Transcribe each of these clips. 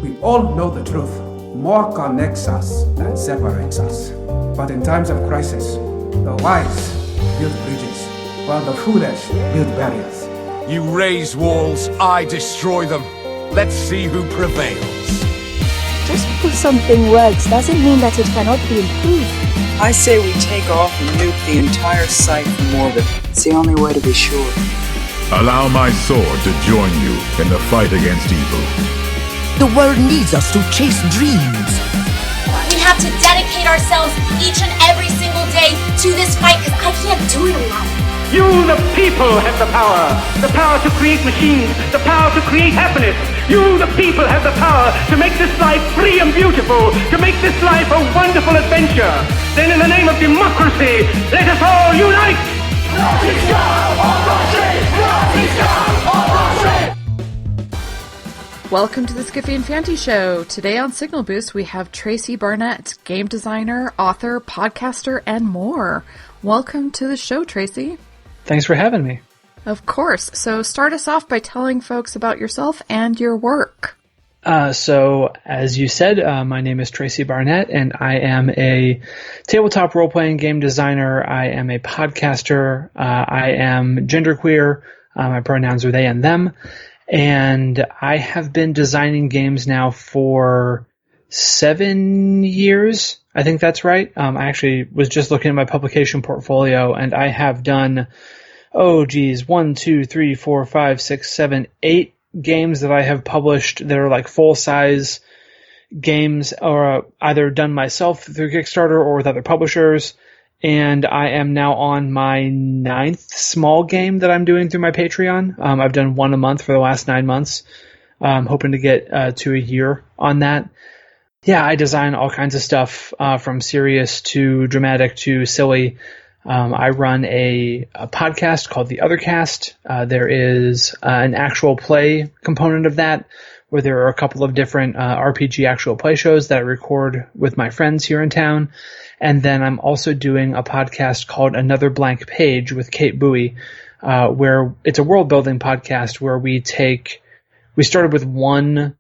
We all know the truth. More connects us than separates us. But in times of crisis, the wise build bridges, while the foolish build barriers. You raise walls, I destroy them. Let's see who prevails. Just because something works doesn't mean that it cannot be improved. I say we take off and nuke the entire site from orbit. It's the only way to be sure. Allow my sword to join you in the fight against evil. The world needs us to chase dreams. We have to dedicate ourselves each and every single day to this fight because I can't do it alone. You, the people, have the power to create machines, the power to create happiness. You, the people, have the power to make this life free and beautiful, to make this life a wonderful adventure. Then in the name of democracy, let us all unite! Welcome to the Skiffy and Fanty Show. Today on Signal Boost, we have Tracy Barnett, game designer, author, podcaster, and more. Welcome to the show, Tracy. Thanks for having me. Of course. So start us off by telling folks about yourself and your work. So, as you said, my name is Tracy Barnett, and I am a tabletop role-playing game designer. I am a podcaster. I am genderqueer. My pronouns are they and them. And I have been designing games now for 7 years. I think that's right. I actually was just looking at my publication portfolio, and I have done, 1, 2, 3, 4, 5, 6, 7, 8 games that I have published that are like full-size games, or either done myself through Kickstarter or with other publishers. And I am now on my 9th small game that I'm doing through my Patreon. I've done one a month for the last 9 months. I'm hoping to get to a year on that. Yeah, I design all kinds of stuff, from serious to dramatic to silly. I run a podcast called The Other Cast. There is an actual play component of that, where there are a couple of different RPG actual play shows that I record with my friends here in town. And then I'm also doing a podcast called Another Blank Page with Kate Bowie, where it's a world-building podcast where we started with one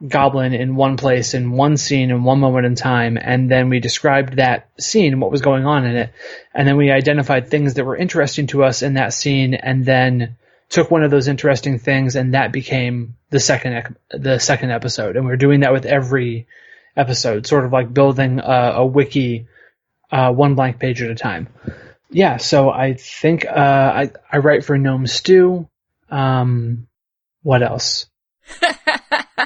goblin in one place, in one scene, in one moment in time, and then we described that scene and what was going on in it. And then we identified things that were interesting to us in that scene, and then took one of those interesting things, and that became the second episode. And we're doing that with every episode, sort of like building a wiki, one blank page at a time. Yeah, so I think I write for Gnome Stew. What else?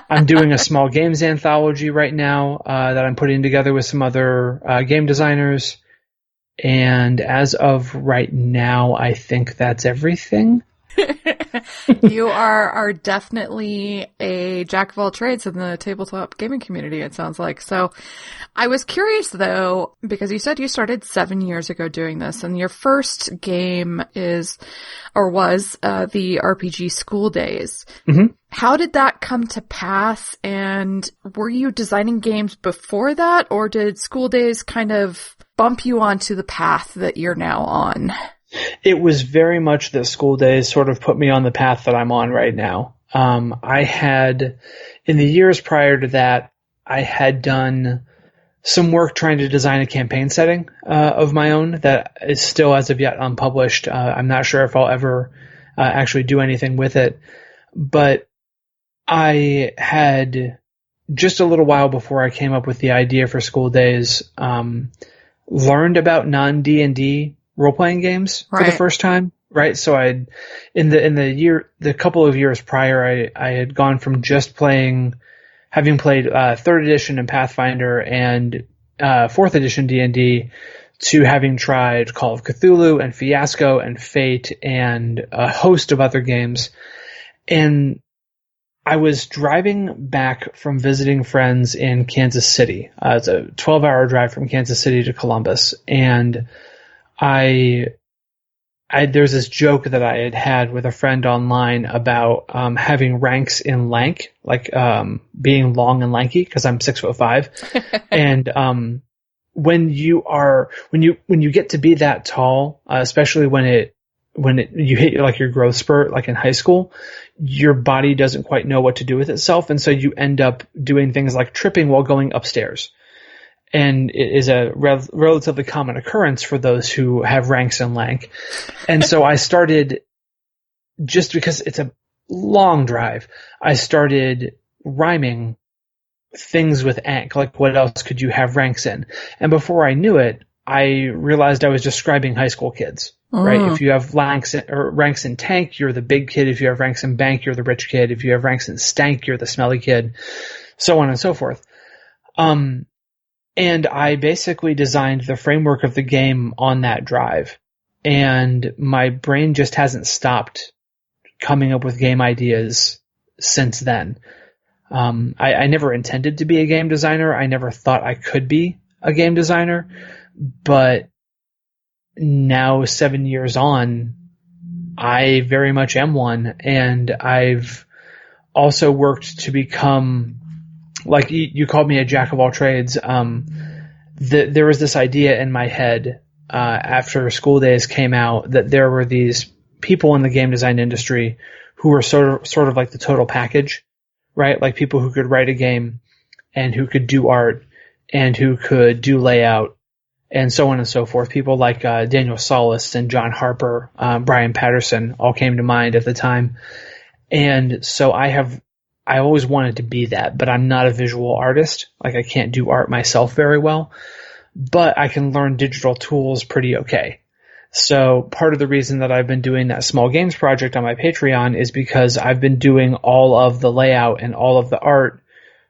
I'm doing a small games anthology right now that I'm putting together with some other game designers. And as of right now, I think that's everything. You are definitely a jack of all trades in the tabletop gaming community, it sounds like. So I was curious, though, because you said you started 7 years ago doing this, and your first game was the RPG School Days. Mm-hmm. How did that come to pass, and were you designing games before that, or did School Days kind of bump you onto the path that you're now on? It was very much that School Days sort of put me on the path that I'm on right now. I had, in the years prior to that, I had done some work trying to design a campaign setting of my own that is still as of yet unpublished. I'm not sure if I'll ever actually do anything with it. But I had, just a little while before I came up with the idea for School Days, learned about non-D&D role-playing games for the first time, right? So in the couple of years prior, I had gone from just having played 3rd edition and Pathfinder and 4th edition D&D to having tried Call of Cthulhu and Fiasco and Fate and a host of other games. And I was driving back from visiting friends in Kansas City. It's a 12-hour drive from Kansas City to Columbus, and there's this joke that I had with a friend online about having ranks in lank, like being long and lanky, because I'm 6'5", and when you get to be that tall, especially when you hit like your growth spurt, like in high school, your body doesn't quite know what to do with itself. And so you end up doing things like tripping while going upstairs. And it is a relatively common occurrence for those who have ranks in Lank. And so I started, just because it's a long drive, I started rhyming things with Ankh, like what else could you have ranks in? And before I knew it, I realized I was describing high school kids, right? If you have ranks in Tank, you're the big kid. If you have ranks in Bank, you're the rich kid. If you have ranks in Stank, you're the smelly kid, so on and so forth. And I basically designed the framework of the game on that drive. And my brain just hasn't stopped coming up with game ideas since then. I never intended to be a game designer. I never thought I could be a game designer. But now, 7 years on, I very much am one. And I've also worked to become, like you called me a jack of all trades. There was this idea in my head after School Days came out that there were these people in the game design industry who were sort of like the total package, right? Like people who could write a game and who could do art and who could do layout and so on and so forth. People like Daniel Solis and John Harper, Brian Patterson all came to mind at the time. And so I always wanted to be that, but I'm not a visual artist. Like I can't do art myself very well, but I can learn digital tools pretty okay. So part of the reason that I've been doing that small games project on my Patreon is because I've been doing all of the layout and all of the art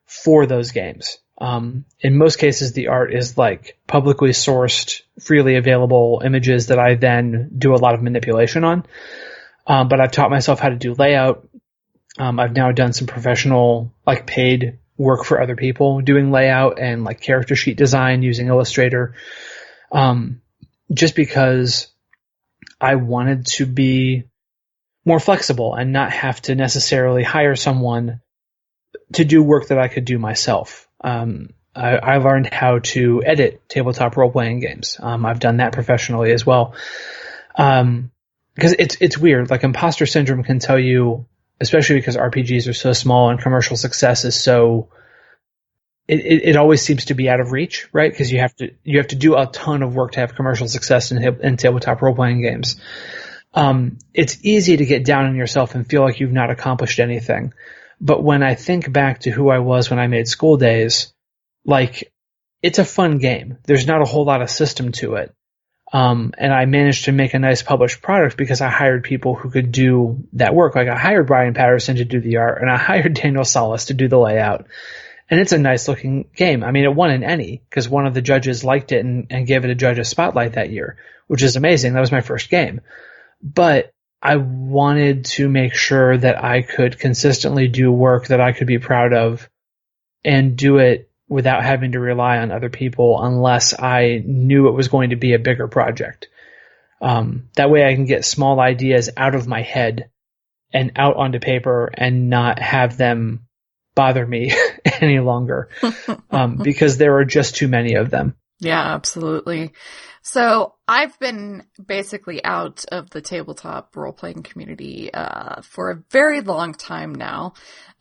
for those games. In most cases, the art is like publicly sourced, freely available images that I then do a lot of manipulation on. But I've taught myself how to do layout. I've now done some professional, like paid work for other people doing layout and like character sheet design using Illustrator. Just because I wanted to be more flexible and not have to necessarily hire someone to do work that I could do myself. I learned how to edit tabletop role-playing games. I've done that professionally as well. Because it's weird. Like imposter syndrome can tell you, especially because RPGs are so small and commercial success is so, it always seems to be out of reach, right? Because you have to do a ton of work to have commercial success in tabletop role-playing games. It's easy to get down on yourself and feel like you've not accomplished anything. But when I think back to who I was when I made School Days, like, it's a fun game. There's not a whole lot of system to it. And I managed to make a nice published product because I hired people who could do that work. Like I hired Brian Patterson to do the art and I hired Daniel Solis to do the layout. And it's a nice looking game. I mean, it won an Emmy because one of the judges liked it and gave it a judge's spotlight that year, which is amazing. That was my first game. But I wanted to make sure that I could consistently do work that I could be proud of and do it without having to rely on other people unless I knew it was going to be a bigger project. That way I can get small ideas out of my head and out onto paper and not have them bother me any longer because there are just too many of them. Yeah, absolutely. So I've been basically out of the tabletop role-playing community for a very long time now.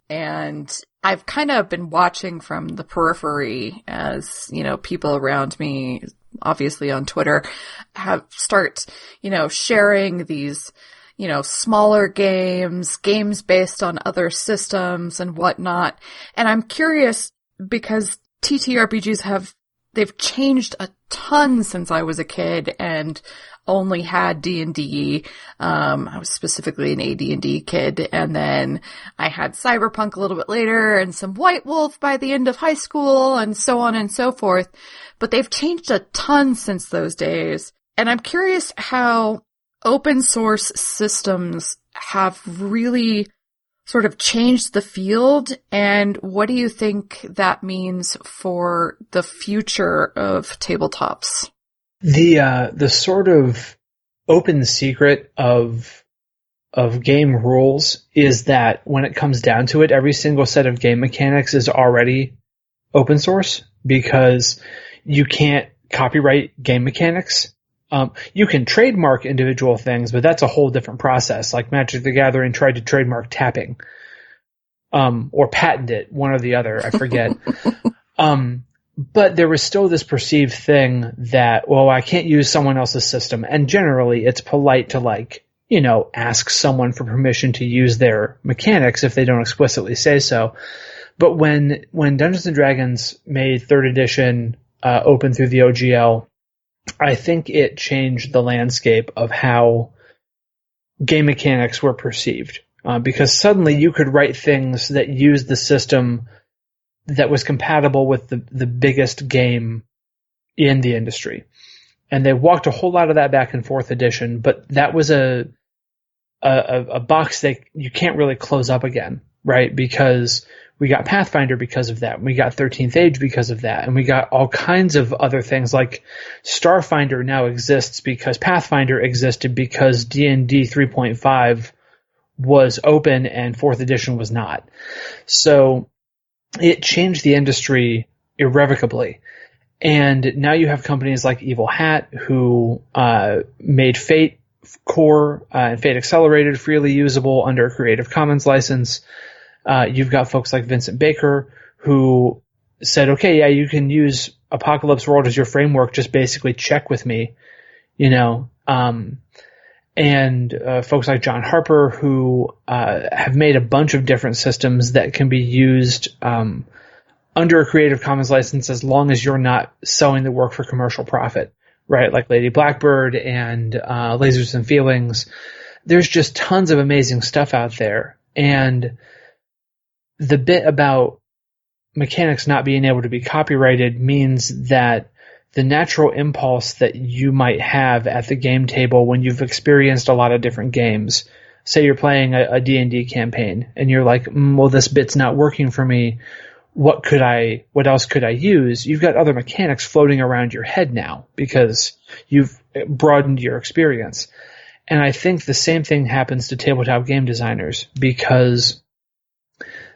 And I've kind of been watching from the periphery as, you know, people around me, obviously on Twitter, start sharing these, smaller games based on other systems and whatnot. And I'm curious because TTRPGs they've changed a ton since I was a kid and only had D&D. I was specifically an AD&D kid. And then I had Cyberpunk a little bit later and some White Wolf by the end of high school and so on and so forth. But they've changed a ton since those days. And I'm curious how open source systems have really sort of changed the field, and what do you think that means for the future of tabletops? The sort of open secret of game rules is that when it comes down to it, every single set of game mechanics is already open source because you can't copyright game mechanics You can trademark individual things, but that's a whole different process. Like Magic the Gathering tried to trademark tapping, or patent it, one or the other, I forget. But there was still this perceived thing that, well, I can't use someone else's system. And generally it's polite to ask someone for permission to use their mechanics if they don't explicitly say so. But when Dungeons & Dragons made 3rd edition open through the OGL, I think it changed the landscape of how game mechanics were perceived. Because suddenly you could write things that used the system that was compatible with the biggest game in the industry. And they walked a whole lot of that back in 4th edition, but that was a box that you can't really close up again, right? Because we got Pathfinder because of that. We got 13th Age because of that. And we got all kinds of other things, like Starfinder now exists because Pathfinder existed because D&D 3.5 was open and 4th edition was not. So it changed the industry irrevocably. And now you have companies like Evil Hat who made Fate Core and Fate Accelerated freely usable under a Creative Commons license. You've got folks like Vincent Baker who said, okay, yeah, you can use Apocalypse World as your framework, just basically check with me, and folks like John Harper who have made a bunch of different systems that can be used under a Creative Commons license as long as you're not selling the work for commercial profit, right? Like Lady Blackbird and Lasers and Feelings. There's just tons of amazing stuff out there. And the bit about mechanics not being able to be copyrighted means that the natural impulse that you might have at the game table when you've experienced a lot of different games, say you're playing a D&D campaign and you're like, well, this bit's not working for me. What else could I use? You've got other mechanics floating around your head now because you've broadened your experience. And I think the same thing happens to tabletop game designers, because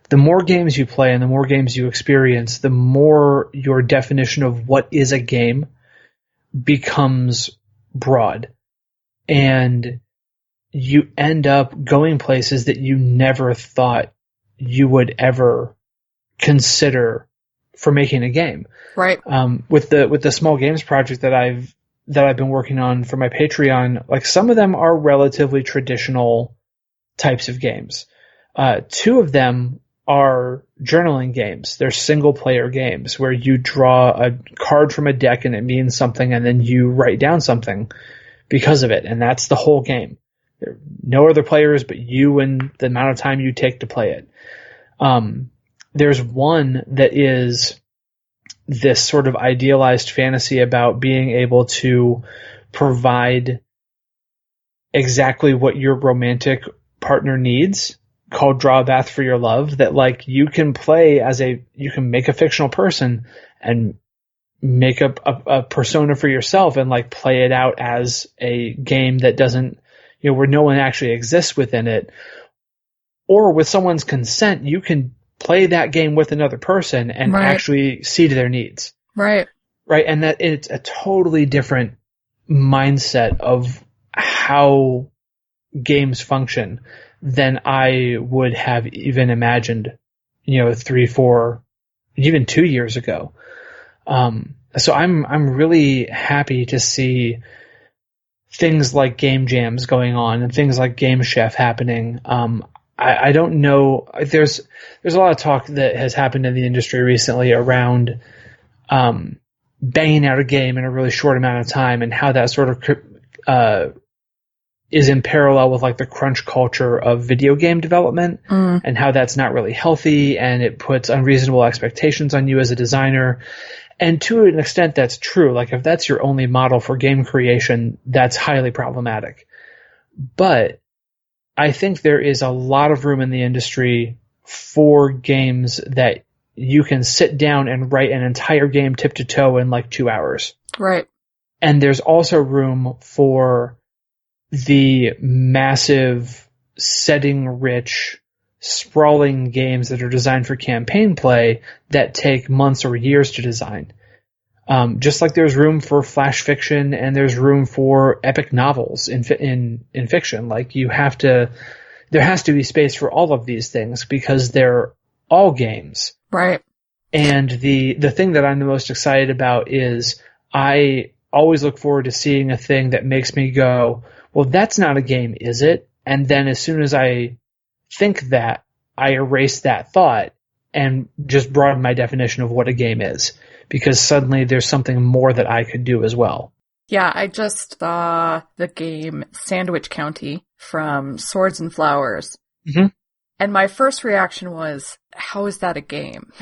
the more games you play and the more games you experience, the more your definition of what is a game becomes broad. And you end up going places that you never thought you would ever consider for making a game. Right. With the small games project that I've been working on for my Patreon, like some of them are relatively traditional types of games. 2 of them are journaling games. They're single player games where you draw a card from a deck and it means something, and then you write down something because of it. And that's the whole game. There are no other players but you and the amount of time you take to play it. There's one that is this sort of idealized fantasy about being able to provide exactly what your romantic partner needs, called Draw a Bath for Your Love, that like you can play you can make a fictional person and make a persona for yourself and like play it out as a game that doesn't, where no one actually exists within it. Or with someone's consent, you can play that game with another person and actually see to their needs. Right. Right. And that it's a totally different mindset of how games function than I would have even imagined, 3, 4, even 2 years ago. So I'm really happy to see things like game jams going on and things like Game Chef happening. I don't know. There's a lot of talk that has happened in the industry recently around banging out a game in a really short amount of time and how that sort of is in parallel with like the crunch culture of video game development and how that's not really healthy and it puts unreasonable expectations on you as a designer. And to an extent that's true. Like if that's your only model for game creation, that's highly problematic. But I think there is a lot of room in the industry for games that you can sit down and write an entire game tip to toe in like 2 hours. Right. And there's also room for the massive, setting-rich, sprawling games that are designed for campaign play that take months or years to design. Just like there's room for flash fiction and there's room for epic novels in fiction. Like there has to be space for all of these things because they're all games. Right. And the thing that I'm the most excited about is I always look forward to seeing a thing that makes me go, well, that's not a game, is it? And then as soon as I think that, I erase that thought and just broaden my definition of what a game is. Because suddenly there's something more that I could do as well. Yeah, I just saw the game Sandwich County from Swords and Flowers. Mm-hmm. And my first reaction was, how is that a game?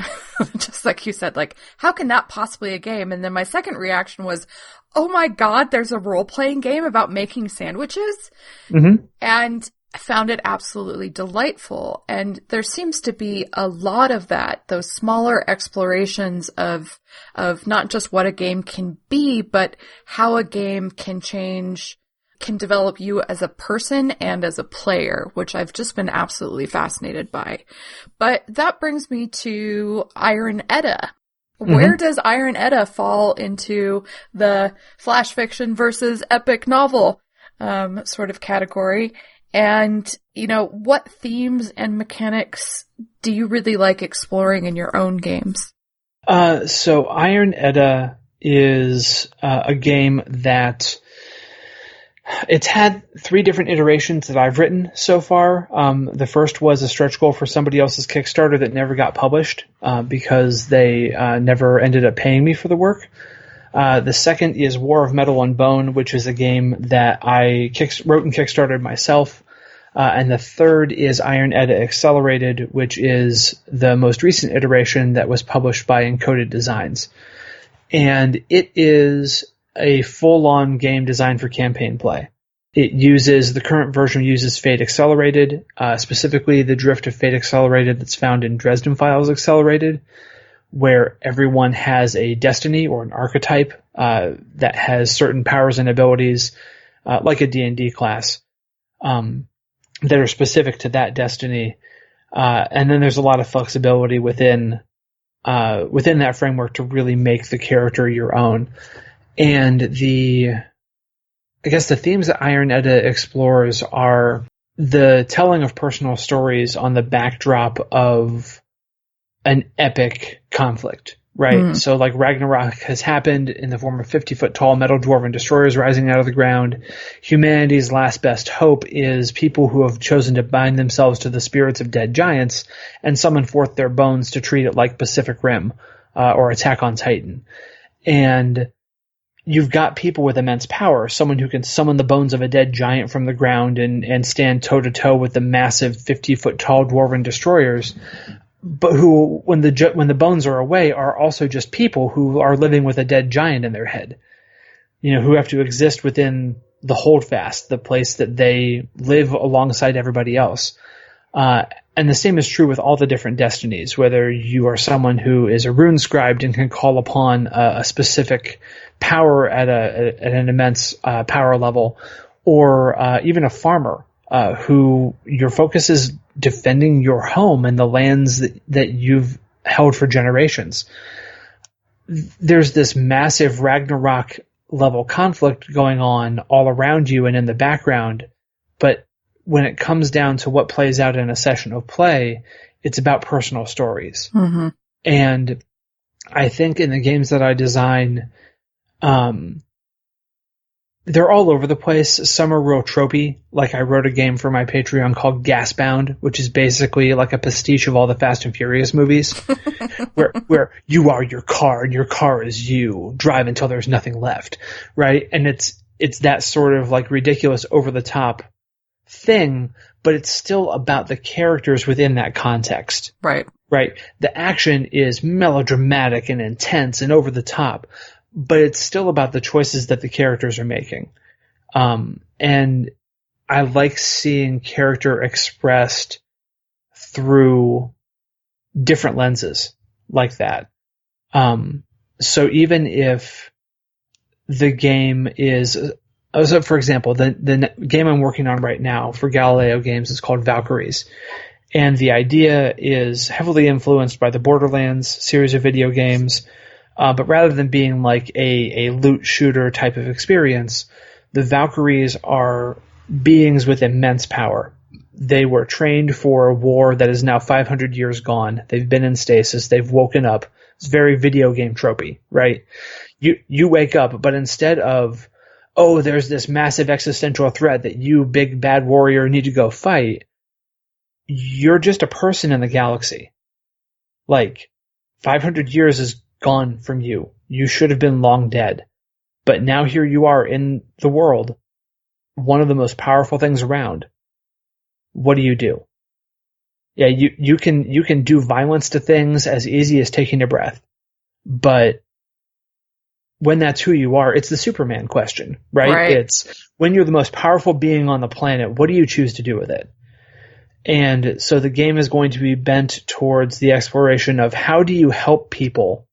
Just like you said, like, how can that possibly a game? And then my second reaction was, oh my God, there's a role-playing game about making sandwiches? Mm-hmm. And I found it absolutely delightful. And there seems to be a lot of that, those smaller explorations of not just what a game can be, but how a game can develop you as a person and as a player, which I've just been absolutely fascinated by. But that brings me to Iron Edda. Mm-hmm. Where does Iron Edda fall into the flash fiction versus epic novel sort of category? And, what themes and mechanics do you really like exploring in your own games? So Iron Edda is a game that it's had 3 different iterations that I've written so far. The first was a stretch goal for somebody else's Kickstarter that never got published because they never ended up paying me for the work. The second is War of Metal and Bone, which is a game that I wrote and kickstarted myself. And the third is Iron Edda Accelerated, which is the most recent iteration that was published by Encoded Designs. And it is a full-on game designed for campaign play. The current version uses Fate Accelerated, specifically the drift of Fate Accelerated that's found in Dresden Files Accelerated, where everyone has a destiny or an archetype that has certain powers and abilities, like a D&D class, that are specific to that destiny. And then there's a lot of flexibility within that framework to really make the character your own. And I guess the themes that Iron Edda explores are the telling of personal stories on the backdrop of an epic conflict, right? Mm. So like Ragnarok has happened in the form of 50-foot tall metal dwarven destroyers rising out of the ground. Humanity's last best hope is people who have chosen to bind themselves to the spirits of dead giants and summon forth their bones to treat it like Pacific Rim or Attack on Titan. And you've got people with immense power, someone who can summon the bones of a dead giant from the ground and stand toe-to-toe with the massive 50-foot tall dwarven destroyers, but who, when the bones are away, are also just people who are living with a dead giant in their head, who have to exist within the holdfast, the place that they live alongside everybody else. And the same is true with all the different destinies, whether you are someone who is a rune scribed and can call upon a specific power at an immense power level, or even a farmer who your focus is defending your home and the lands that you've held for generations. There's this massive Ragnarok level conflict going on all around you and in the background, but when it comes down to what plays out in a session of play, it's about personal stories. Mm-hmm. And I think in the games that I design, they're all over the place. Some are real tropey. Like I wrote a game for my Patreon called Gasbound, which is basically like a pastiche of all the Fast and Furious movies, where you are your car and your car is you. Drive until there's nothing left, right? And it's that sort of like ridiculous, over the top thing, but it's still about the characters within that context. Right. Right. The action is melodramatic and intense and over the top, but it's still about the choices that the characters are making. And I like seeing character expressed through different lenses like that. So even if the game is, so for example, the game I'm working on right now for Galileo Games is called Valkyries. And the idea is heavily influenced by the Borderlands series of video games, But rather than being like a loot shooter type of experience, the Valkyries are beings with immense power. They were trained for a war that is now 500 years gone. They've been in stasis. They've woken up. It's very video game tropey, right? You wake up, but instead of, oh, there's this massive existential threat that you, big bad warrior, need to go fight, you're just a person in the galaxy. Like, 500 years is gone from you. You should have been long dead. But now here you are in the world, one of the most powerful things around. What do you do? Yeah, you can do violence to things as easy as taking a breath. But when that's who you are, it's the Superman question, right? It's when you're the most powerful being on the planet, what do you choose to do with it? And so the game is going to be bent towards the exploration of how do you help people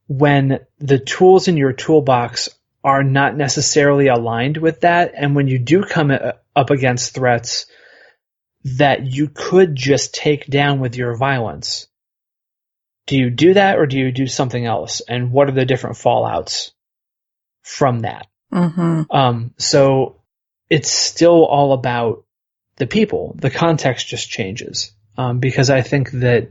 when the tools in your toolbox are not necessarily aligned with that, and when you do come up against threats that you could just take down with your violence. Do you do that, or do you do something else? And what are the different fallouts from that? Mm-hmm. So it's still all about the people. The context just changes. Because I think that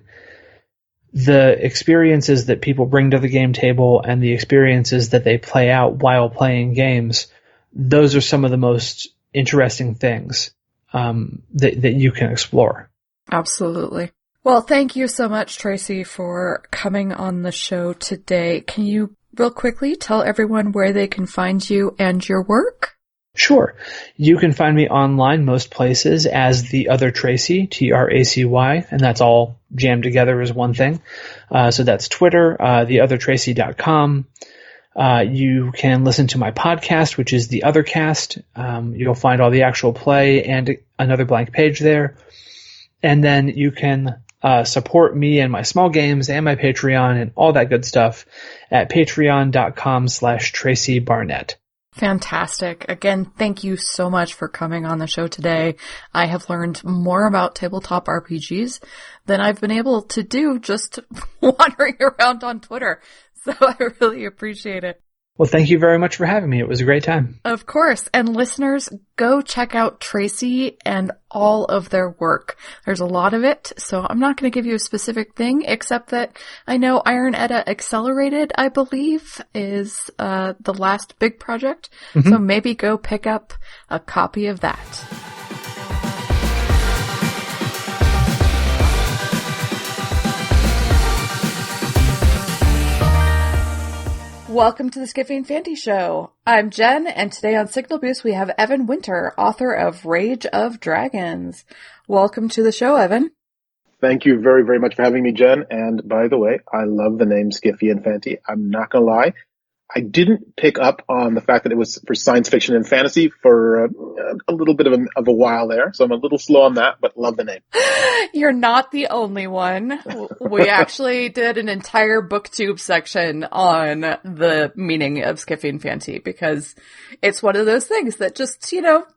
the experiences that people bring to the game table and the experiences that they play out while playing games, those are some of the most interesting things that you can explore. Absolutely. Well, thank you so much, Tracy, for coming on the show today. Can you real quickly tell everyone where they can find you and your work? Sure. You can find me online most places as The Other Tracy, Tracy, and that's all jammed together as one thing. So that's Twitter, theothertracy.com. You can listen to my podcast, which is The Other Cast. You'll find all the actual play and another blank page there. And then you can support me and my small games and my Patreon and all that good stuff at patreon.com/Tracy Barnett. Fantastic. Again, thank you so much for coming on the show today. I have learned more about tabletop RPGs than I've been able to do just wandering around on Twitter. So I really appreciate it. Well, thank you very much for having me. It was a great time. Of course. And listeners, go check out Tracy and all of their work. There's a lot of it, so I'm not going to give you a specific thing, except that I know Iron Edda Accelerated, I believe, is the last big project. Mm-hmm. So maybe go pick up a copy of that. Welcome to the Skiffy and Fanty Show. I'm Jen, and today on Signal Boost we have Evan Winter, author of Rage of Dragons. Welcome to the show, Evan. Thank you very, very much for having me, Jen. And by the way, I love the name Skiffy and Fanty. I'm not going to lie. I didn't pick up on the fact that it was for science fiction and fantasy for a little bit of a while there. So I'm a little slow on that, but love the name. You're not the only one. We actually did an entire booktube section on the meaning of Skiffy and Fanty because it's one of those things that just,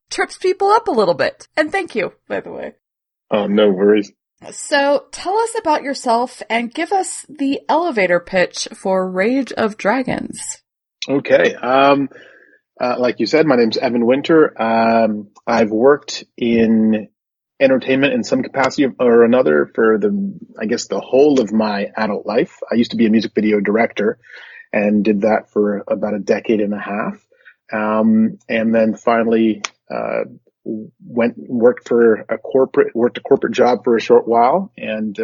trips people up a little bit. And thank you, by the way. Oh, no worries. So tell us about yourself and give us the elevator pitch for Rage of Dragons. Okay. Like you said, my name's Evan Winter. I've worked in entertainment in some capacity or another for the whole of my adult life. I used to be a music video director and did that for about a decade and a half. And then finally, worked a corporate job for a short while and,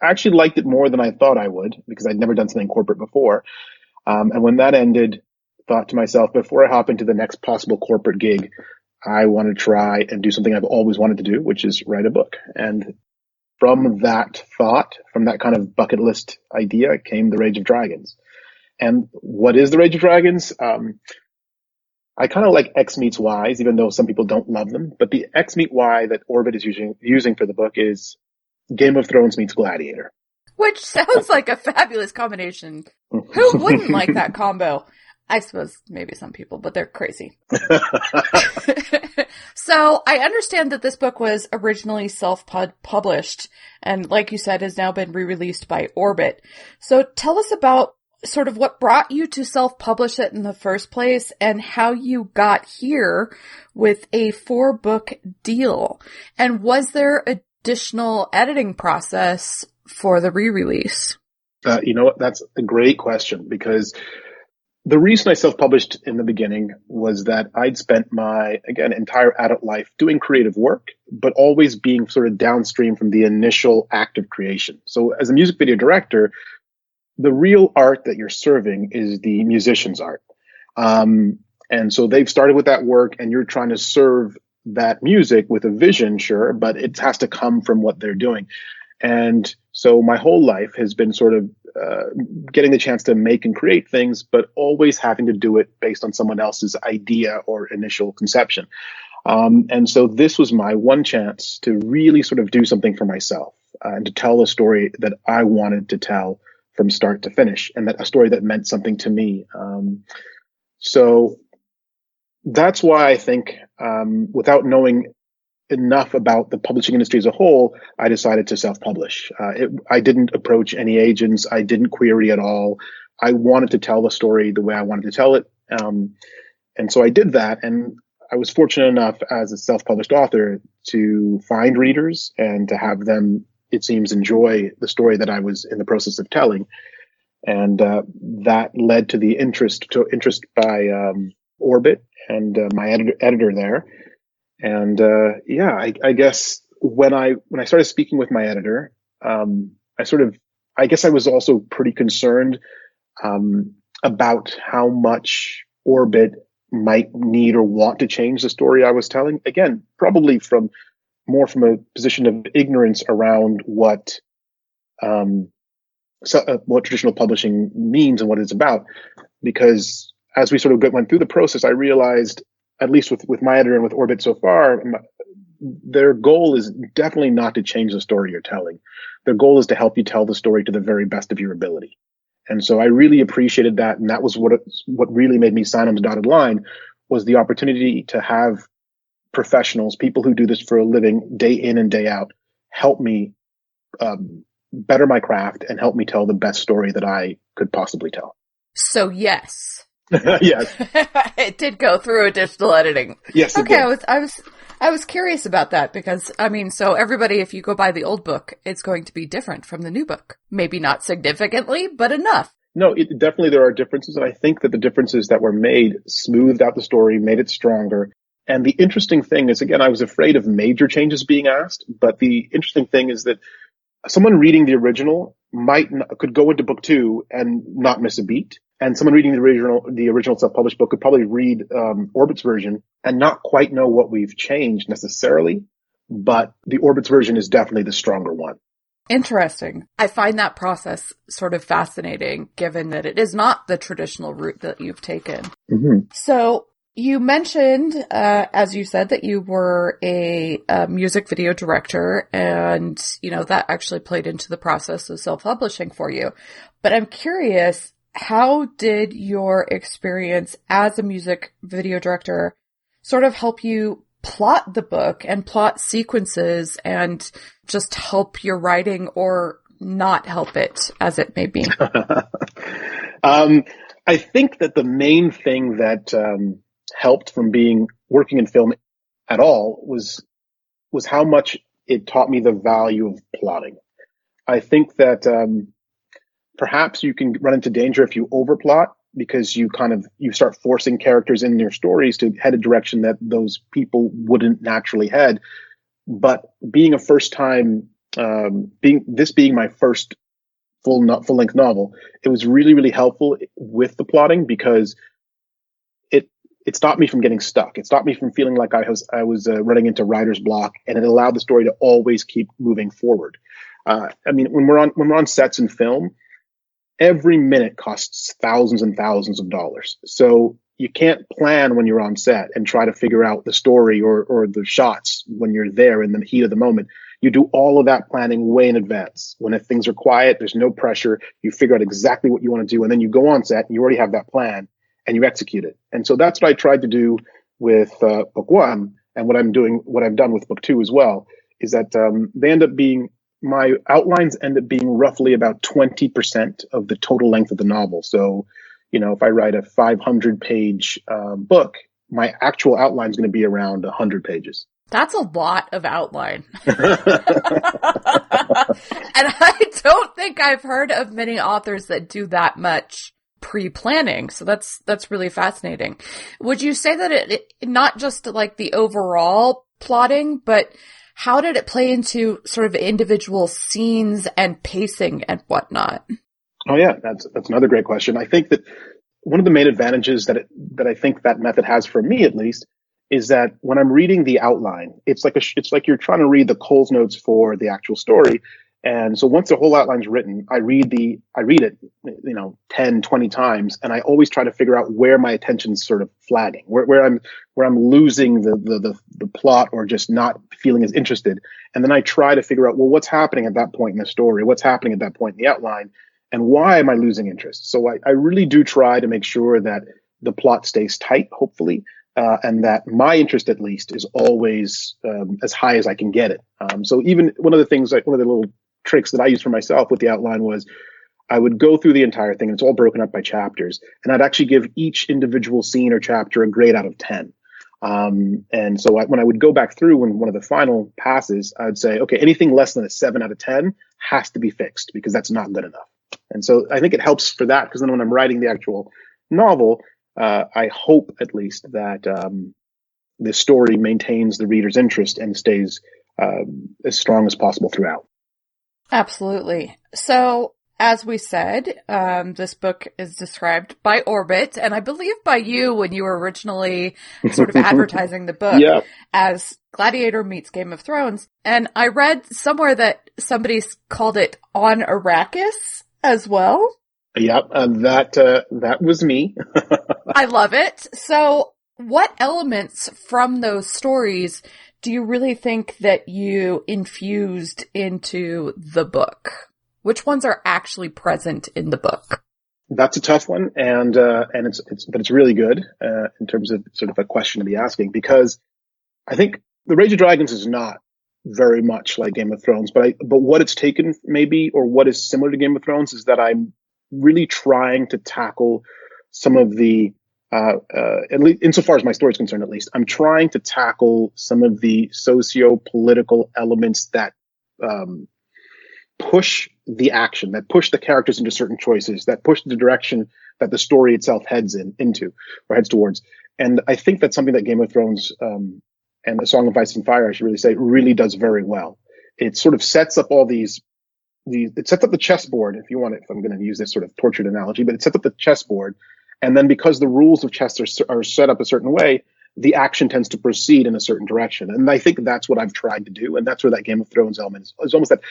actually liked it more than I thought I would because I'd never done something corporate before. And when that ended, thought to myself, before I hop into the next possible corporate gig, I want to try and do something I've always wanted to do, which is write a book. And from that thought, from that kind of bucket list idea came the Rage of Dragons. And what is the Rage of Dragons? I kind of like X meets Y's, even though some people don't love them. But the X meet Y that Orbit is using for the book is Game of Thrones meets Gladiator. Which sounds like a fabulous combination. Who wouldn't like that combo? I suppose maybe some people, but they're crazy. So I understand that this book was originally self-published and, like you said, has now been re-released by Orbit. So tell us about sort of what brought you to self-publish it in the first place and how you got here with a 4-book deal. And was there additional editing process for the re-release? You know what? That's a great question, because the reason I self-published in the beginning was that I'd spent my, again, entire adult life doing creative work, but always being sort of downstream from the initial act of creation. So as a music video director, the real art that you're serving is the musician's art. And so they've started with that work, and you're trying to serve that music with a vision, sure, but it has to come from what they're doing. And so my whole life has been sort of getting the chance to make and create things, but always having to do it based on someone else's idea or initial conception. And so this was my one chance to really sort of do something for myself and to tell a story that I wanted to tell from start to finish, and that a story that meant something to me. So that's why I think, without knowing enough about the publishing industry as a whole, I decided to self-publish. I didn't approach any agents. I didn't query at all. I wanted to tell the story the way I wanted to tell it. And so I did that. And I was fortunate enough as a self-published author to find readers and to have them, it seems, enjoy the story that I was in the process of telling. And that led to the interest by Orbit and my editor there. And I guess when I started speaking with my editor, I guess I was also pretty concerned about how much Orbit might need or want to change the story I was telling. Again, probably from a position of ignorance around what traditional publishing means and what it's about. Because as we sort of went through the process, I realized, at least with my editor and with Orbit so far, their goal is definitely not to change the story you're telling. Their goal is to help you tell the story to the very best of your ability. And so I really appreciated that. And that was what really made me sign on the dotted line, was the opportunity to have professionals, people who do this for a living, day in and day out, help me better my craft and help me tell the best story that I could possibly tell. So yes. Yes. It did go through additional editing. Yes. Okay, I was curious about that because, I mean, so everybody, if you go buy the old book, it's going to be different from the new book. Maybe not significantly, but enough. No, definitely there are differences. And I think that the differences that were made smoothed out the story, made it stronger. And the interesting thing is, again, I was afraid of major changes being asked. But the interesting thing is that someone reading the original could go into book 2 and not miss a beat. And someone reading the original self-published book could probably read Orbit's version and not quite know what we've changed necessarily, but the Orbit's version is definitely the stronger one. Interesting. I find that process sort of fascinating, given that it is not the traditional route that you've taken. Mm-hmm. So you mentioned, as you said, that you were a music video director, and that actually played into the process of self-publishing for you. But I'm curious, how did your experience as a music video director sort of help you plot the book and plot sequences and just help your writing, or not help it, as it may be? I think that the main thing that helped from working in film at all was how much it taught me the value of plotting. I think that perhaps you can run into danger if you overplot, because you start forcing characters in your stories to head a direction that those people wouldn't naturally head. But being a first time, being my first full length novel, it was really, really helpful with the plotting, because it stopped me from getting stuck. It stopped me from feeling like I was running into writer's block, and it allowed the story to always keep moving forward. I mean, when we're on sets in film, every minute costs thousands and thousands of dollars. So you can't plan when you're on set and try to figure out the story or the shots when you're there in the heat of the moment. You do all of that planning way in advance. When if things are quiet, there's no pressure. You figure out exactly what you want to do, and then you go on set and you already have that plan and you execute it. And so that's what I tried to do with book 1, and what I've done with book 2 as well, is that they end up being my outlines end up being roughly about 20% of the total length of the novel. So, if I write a 500-page book, my actual outline is going to be around 100 pages. That's a lot of outline. And I don't think I've heard of many authors that do that much pre-planning. So that's really fascinating. Would you say that it not just like the overall plotting, but how did it play into sort of individual scenes and pacing and whatnot? Oh yeah, that's another great question. I think that one of the main advantages that I think that method has for me, at least, is that when I'm reading the outline, it's like you're trying to read the Coles notes for the actual story. And so once the whole outline's written, I read it, 10, 20 times, and I always try to figure out where my attention's sort of flagging, where I'm losing the plot or just not feeling as interested. And then I try to figure out, well, what's happening at that point in the story? What's happening at that point in the outline? And why am I losing interest? So I really do try to make sure that the plot stays tight, hopefully, and that my interest, at least, is always as high as I can get it. So even one of the little tricks that I used for myself with the outline was I would go through the entire thing, and it's all broken up by chapters, and I'd actually give each individual scene or chapter a grade out of 10. And so when I would go back through in one of the final passes, I'd say, okay, anything less than a 7 out of 10 has to be fixed because that's not good enough. And so I think it helps for that, because then when I'm writing the actual novel, I hope at least that the story maintains the reader's interest and stays as strong as possible throughout. Absolutely. So, as we said, this book is described by Orbit, and I believe by you when you were originally sort of advertising the book as Gladiator meets Game of Thrones. And I read somewhere that somebody called it On Arrakis as well. Yep, that was me. I love it. So, what elements from those stories do you really think that you infused into the book? Which ones are actually present in the book? That's a tough one, and it's really good in terms of sort of a question to be asking, because I think The Rage of Dragons is not very much like Game of Thrones, but what it's taken maybe, or what is similar to Game of Thrones, is that I'm really trying to tackle some of the at least insofar as my story is concerned, at least, I'm trying to tackle some of the socio-political elements that push the action, that push the characters into certain choices, that push the direction that the story itself heads towards. And I think that's something that Game of Thrones and A Song of Ice and Fire, I should really say, really does very well. It sort of sets up it sets up the chessboard, if I'm going to use this sort of tortured analogy, but it sets up the chessboard. And then because the rules of chess are set up a certain way, the action tends to proceed in a certain direction. And I think that's what I've tried to do. And that's where that Game of Thrones element is almost that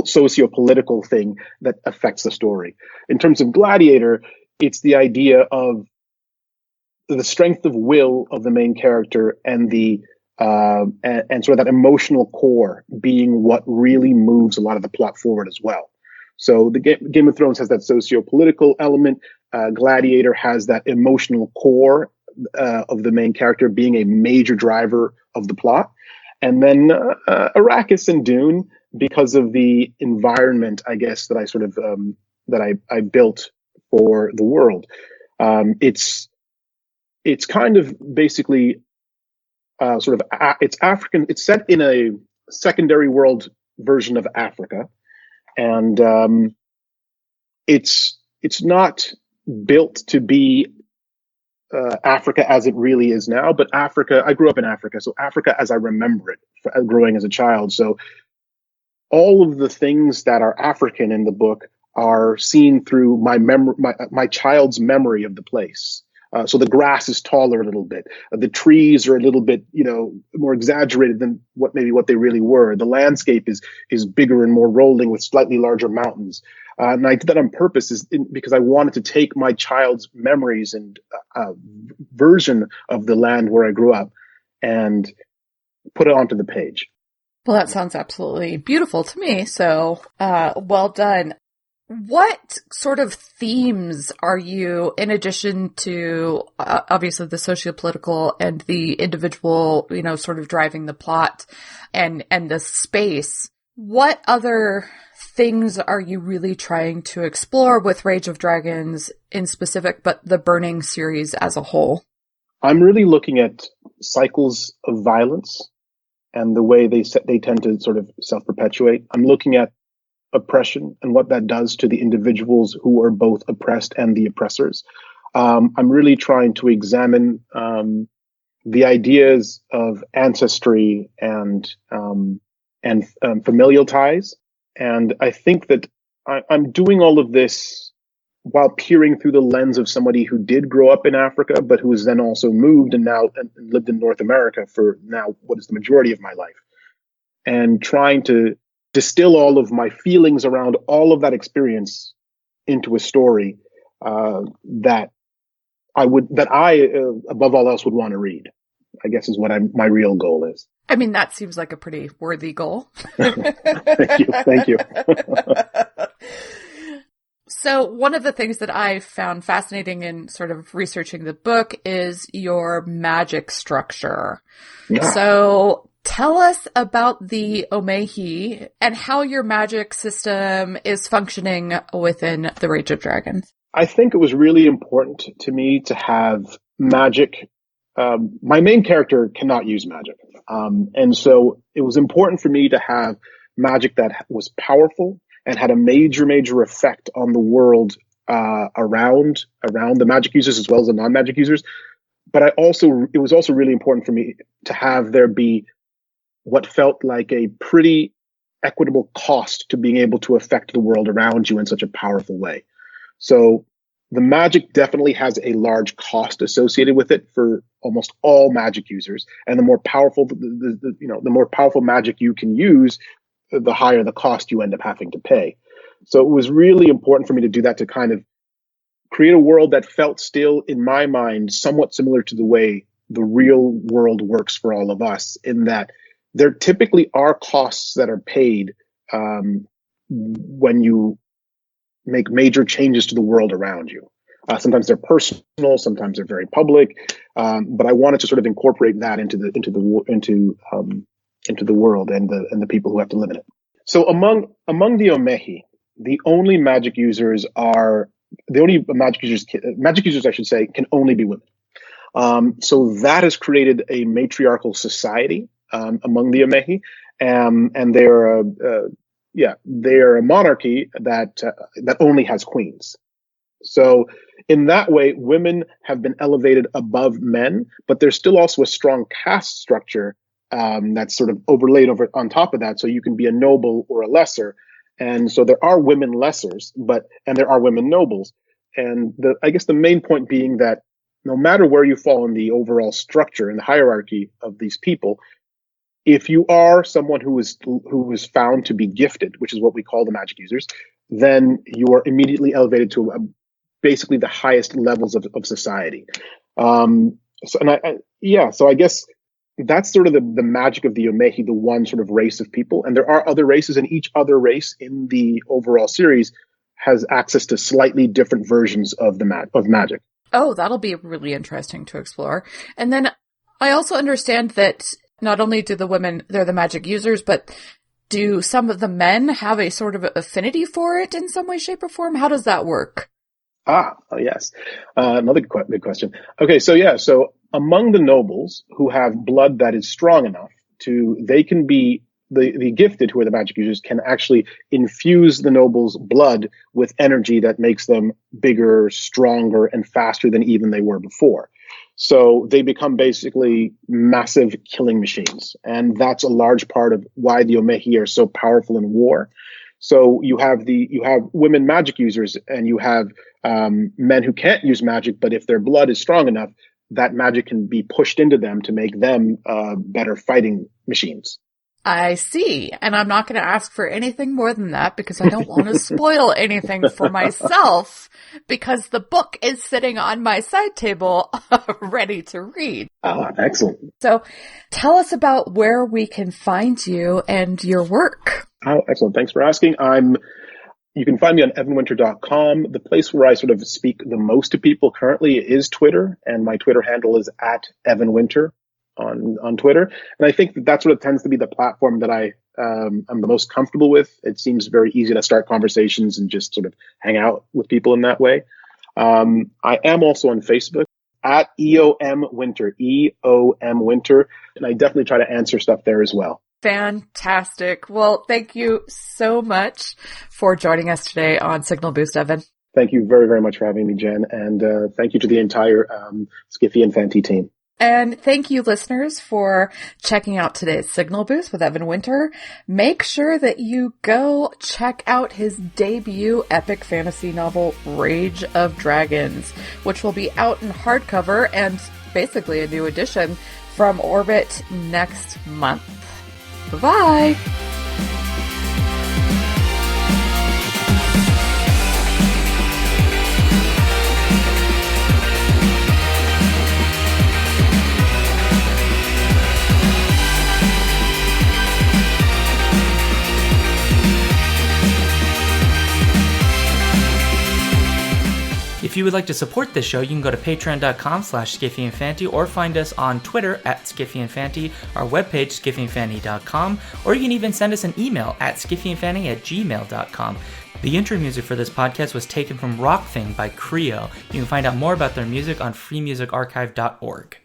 socio-political thing that affects the story. In terms of Gladiator, it's the idea of the strength of will of the main character and and sort of that emotional core being what really moves a lot of the plot forward as well. So the Game of Thrones has that socio-political element. Gladiator has that emotional core of the main character being a major driver of the plot. And then Arrakis and Dune, because of the environment, I guess, that I sort of that I built for the world. It's kind of basically it's African. It's set in a secondary world version of Africa. And it's not built to be Africa as it really is now, but Africa, I grew up in Africa, so Africa as I remember it growing as a child. So all of the things that are African in the book are seen through my child's memory of the place. So the grass is taller a little bit. The trees are a little bit, more exaggerated than what they really were. The landscape is bigger and more rolling with slightly larger mountains. And I did that on purpose because I wanted to take my child's memories and version of the land where I grew up and put it onto the page. Well, that sounds absolutely beautiful to me. So, well done. What sort of themes are you, in addition to obviously the sociopolitical and the individual, sort of driving the plot and the space, What other things are you really trying to explore with Rage of Dragons in specific, but the Burning series as a whole? I'm really looking at cycles of violence and the way they tend to sort of self-perpetuate. I'm looking at oppression and what that does to the individuals who are both oppressed and the oppressors. I'm really trying to examine the ideas of ancestry and familial ties. And I think that I'm doing all of this while peering through the lens of somebody who did grow up in Africa, but who has then also moved and now lived in North America for now what is the majority of my life. And trying to distill all of my feelings around all of that experience into a story that I above all else would want to read, I guess is what my real goal is. I mean, that seems like a pretty worthy goal. Thank you. So one of the things that I found fascinating in sort of researching the book is your magic structure. Yeah. So tell us about the Omehi and how your magic system is functioning within the Rage of Dragons. I think it was really important to me to have magic. My main character cannot use magic. And so it was important for me to have magic that was powerful and had a major effect on the world around the magic users as well as the non-magic users. But it was also really important for me to have there be what felt like a pretty equitable cost to being able to affect the world around you in such a powerful way. So the magic definitely has a large cost associated with it for almost all magic users. And the more powerful, the more powerful magic you can use, the higher the cost you end up having to pay. So it was really important for me to do that, to kind of create a world that felt still, in my mind, somewhat similar to the way the real world works for all of us, in that there typically are costs that are paid when you make major changes to the world around you. Sometimes they're personal, sometimes they're very public, but I wanted to sort of incorporate that into the world and the people who have to live in it. So among the Omehi, the only magic users can only be women. So that has created a matriarchal society among the Omehi, and they're a monarchy that only has queens. So in that way, women have been elevated above men, but there's still also a strong caste structure that's sort of overlaid on top of that. So you can be a noble or a lesser. And so there are women lessers, and there are women nobles. And I guess the main point being that no matter where you fall in the overall structure and the hierarchy of these people, if you are someone who is found to be gifted, which is what we call the magic users, then you are immediately elevated to basically the highest levels of society. So I guess that's sort of the magic of the Omehi, the one sort of race of people. And there are other races, and each other race in the overall series has access to slightly different versions of magic. Oh, that'll be really interesting to explore. And then I also understand that not only do the women, they're the magic users, but do some of the men have a sort of affinity for it in some way, shape, or form? How does that work? Yes. Another good question. Okay, so among the nobles who have blood that is strong enough they can be the gifted, who are the magic users, can actually infuse the nobles' blood with energy that makes them bigger, stronger, and faster than even they were before. So they become basically massive killing machines. And that's a large part of why the Omehi are so powerful in war. So you have women magic users, and you have men who can't use magic, but if their blood is strong enough, that magic can be pushed into them to make them better fighting machines. I see. And I'm not going to ask for anything more than that because I don't want to spoil anything for myself, because the book is sitting on my side table ready to read. Excellent. So tell us about where we can find you and your work. Oh, excellent. Thanks for asking. You can find me on evanwinter.com. The place where I sort of speak the most to people currently is Twitter, and my Twitter handle is @evanwinter on Twitter. And I think that sort of tends to be the platform that I I'm the most comfortable with. It seems very easy to start conversations and just sort of hang out with people in that way. I am also on Facebook at EOM Winter, EOM Winter, and I definitely try to answer stuff there as well. Fantastic. Well, thank you so much for joining us today on Signal Boost, Evan. Thank you very, very much for having me, Jen, and thank you to the entire Skiffy and Fanty team. And thank you, listeners, for checking out today's Signal Boost with Evan Winter. Make sure that you go check out his debut epic fantasy novel, Rage of Dragons, which will be out in hardcover and basically a new edition from Orbit next month. Bye-bye! If you would like to support this show, you can go to patreon.com/SkiffyandFanty or find us on Twitter at SkiffyandFanty, our webpage, SkiffyandFanty.com, or you can even send us an email at SkiffyandFanty@gmail.com. The intro music for this podcast was taken from Rock Thing by Creo. You can find out more about their music on freemusicarchive.org.